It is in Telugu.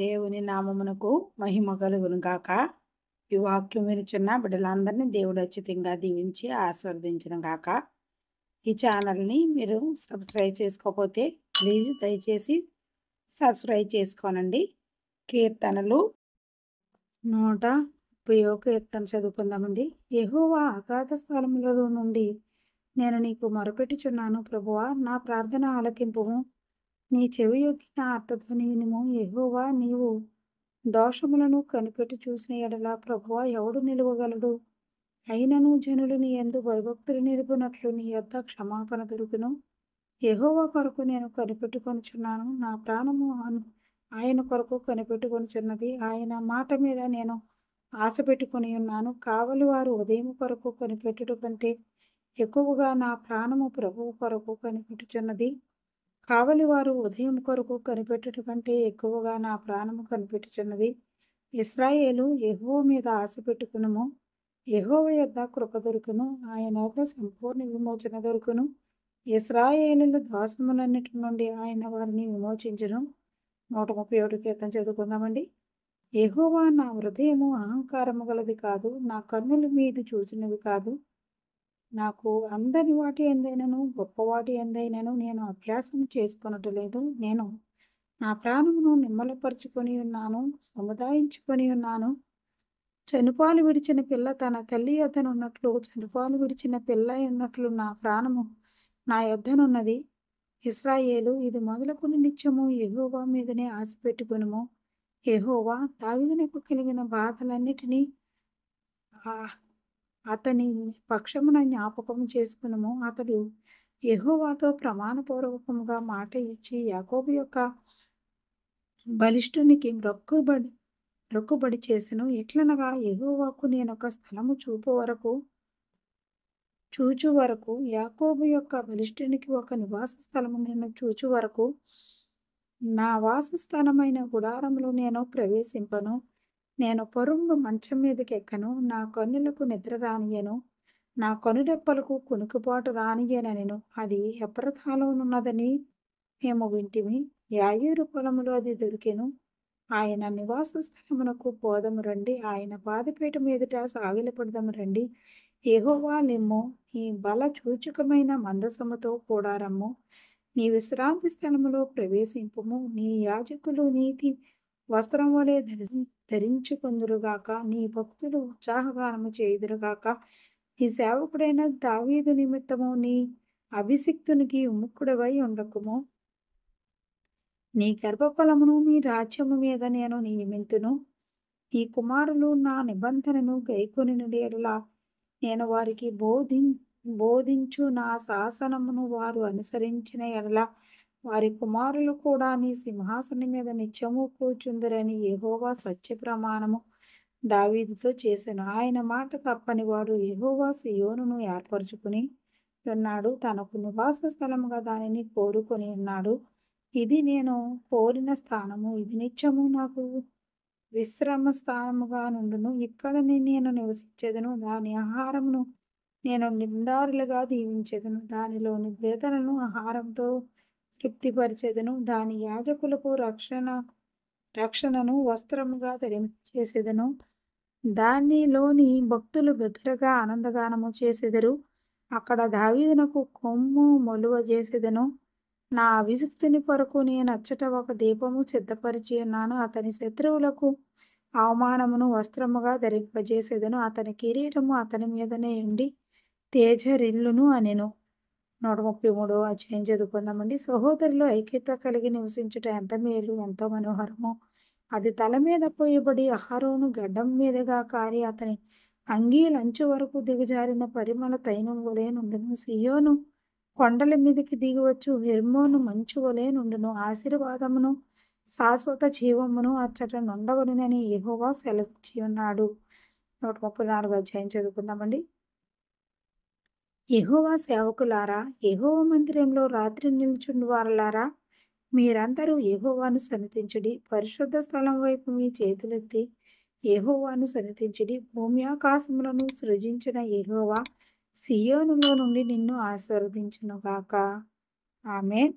దేవుని నామమునకు మహిమ కలుగును గాక. ఈ వాక్యం వినుచున్న బిడ్డలందరినీ దేవుడు ఉచితంగా దీవించి ఆశీర్వదించును గాక. ఈ ఛానల్ని మీరు సబ్స్క్రైబ్ చేసుకోకపోతే ప్లీజ్ దయచేసి సబ్స్క్రైబ్ చేసుకోనండి. కీర్తనలు 130 కీర్తన చదువుకుందామండి. యెహోవా అగాధ స్థలములలో నుండి నేను నీకు మొరపెట్టుచున్నాను. ప్రభువా, నా ప్రార్థన ఆలకింపుము. నీ చెవియొగ్గి నా అర్థధ్వని వినుము. యెహోవా, నీవు దోషములను కనిపెట్టి చూసిన ఎడల ప్రభువా ఎవడు నిలువగలడు? అయినను జనులు నీ యందు భయభక్తులు నిలుపునట్లు నీ యొద్ద క్షమాపణ దొరుకును. యెహోవా కొరకు నేను కనిపెట్టుకొనుచున్నాను. నా ప్రాణము ఆయన కొరకు కనిపెట్టుకొనుచున్నది. ఆయన మాట మీద నేను ఆశ పెట్టుకొని ఉన్నాను. కావలి వారు ఉదయం కొరకు కనిపెట్టుట కంటే ఎక్కువగా నా ప్రాణము ప్రభువు కొరకు కనిపెట్టుచున్నది. కావలి వారు ఉదయం కొరకు కనిపెట్టుట కంటే ఎక్కువగా నా ప్రాణము కనిపెట్టుచున్నది. ఇశ్రాయేలు, యెహోవా మీద ఆశ పెట్టుకునుము. యెహోవా యొద్ద కృప దొరుకును. ఆయన యొద్ద సంపూర్ణ విమోచన దొరుకును. ఇశ్రాయేలుల దోషములన్నిటి నుండి ఆయన వారిని విమోచించును. 131 కీర్తన చదువుకుందామండి. యెహోవా, నా హృదయము అహంకారము గలది కాదు, నా కన్నులు మీది చూసినవి కాదు. నాకు అందని వాటి ఎందైనను గొప్పవాటి ఎందైనను నేను అభ్యాసం చేసుకొనటలేదు. నేను నా ప్రాణమును నిమ్మలపరుచుకొని ఉన్నాను, సముదాయించుకొని ఉన్నాను. చనుపాలు విడిచిన పిల్ల తన తల్లి యొద్దనున్నట్లు, చనుపాలు విడిచిన పిల్ల ఉన్నట్లు నా ప్రాణము నా యొద్దనున్నది. ఇశ్రాయేలు, ఇది మొదలుకొని నిత్యము యెహోవా మీదనే ఆశ పెట్టుకొనుము. యెహోవా, దావీదునకు కలిగిన బాధలన్నిటినీ అతని పక్షమున జ్ఞాపకము చేసుకునుము. అతడు యెహోవాతో ప్రమాణపూర్వకముగా మాట ఇచ్చి యాకోబు యొక్క బలిష్ఠునికి రొక్కుబడి చేసెను. ఎట్లనగా, యెహోవాకు నేనొక స్థలము చూచు వరకు, యాకోబు యొక్క బలిష్ఠునికి ఒక నివాస స్థలము నేను చూచు వరకు నా వాసస్థానమైన గుడారములో నేను ప్రవేశింపను. నేను పరుండు మంచం మీదకి ఎక్కను. నా కన్నులకు నిద్ర రానియను. నా కనురెప్పలకు కునుకుపాటు రానియనెను. అది ఎఫ్రాతాలోనున్నదని మేము వింటిమి. యాయీరు పొలములో అది దొరికెను. ఆయన నివాస స్థలమునకు పోదము రండి. ఆయన పాదపీఠం ఎదుట సాగిలపడదము రండి. యెహోవా, లెమ్ము. నీ బల సూచకమైన మందసముతో కూడా రమ్ము. నీ విశ్రాంతి స్థలములో ప్రవేశింపుము. నీ యాజకులు నీతి వస్త్రం వలె ధరించుకొందురుగాక. నీ భక్తులు ఉత్సాహగానము చేయుదురుగాక. నీ సేవకుడైన దావీదు నిమిత్తము నీ అభిషిక్తునికి విముఖుడవై ఉండకుము. నీ గర్భఫలమును నీ రాజ్యము మీద నేను నియమింతును. నీ కుమారులు నా నిబంధనను గైకొనిన యెడల నేను వారికి బోధించు నా శాసనమును వారు అనుసరించిన యెడల వారి కుమారులు కూడా నీ సింహాసనం మీద నిత్యము కూర్చుందురని యెహోవా సత్య ప్రమాణము దావీదుతో చేసెను. ఆయన మాట తప్పనివాడు. యెహోవా సీయోనును ఏర్పరచుకుని ఉన్నాడు. తనకు నివాస స్థలముగా దానిని కోరుకొని ఉన్నాడు. ఇది నేను కోరిన స్థానము. ఇది నిత్యము నాకు విశ్రమ స్థానముగా నుండును. ఇక్కడనే నేను నివసించెదను. దాని ఆహారమును నేను నిండారులుగా దీవించెదను. దానిలోని పేదలను ఆహారంతో తృప్తిపరిచెదను. దాని యాజకులకు రక్షణను వస్త్రముగా ధరింపచేసెదను. దానిలోని భక్తులు బిగ్గరగా ఆనందగానము చేసెదరు. అక్కడ దావీదునకు కొమ్ము మొలువ చేసెదను. నా అభిషిక్తుని కొరకు నేను అచ్చట ఒక దీపము సిద్ధపరిచి ఉన్నాను. అతని శత్రువులకు అవమానమును వస్త్రముగా ధరింపజేసేదను. అతని కిరీటము అతని మీదనే ఉండి తేజరిల్లును అనెను. 133 అధ్యాయం చదువుకుందామండి. సహోదరులు ఐక్యత కలిగి నివసించుట ఎంత మేలు, ఎంతో మనోహరము. అది తల మీద పోయబడి అహరోను గడ్డం మీదుగా కారి అతని అంగీలంచు వరకు దిగజారిన పరిమళ తైలం వలె నుండును. సియోను కొండల మీదకి దిగివచ్చు, హెర్మోను మంచు వలె నుండును. ఆశీర్వాదమును శాశ్వత జీవమును అచ్చట నుండవలెనని యెహోవా సెలవిచ్చి ఉన్నాడు. 134 అధ్యాయం చదువుకుందామండి. యెహోవా సేవకులారా, యెహోవా మందిరంలో రాత్రి నిలుచుండు వారలారా, మీరందరూ యెహోవాను సన్నిధించుడి. పరిశుద్ధ స్థలం వైపు మీ చేతులెత్తి యెహోవాను సన్నిధించుడి. భూమి ఆకాశములను సృజించిన యెహోవా సియోనులో నుండి నిన్ను ఆశీర్వదించునుగాక. ఆమేన్.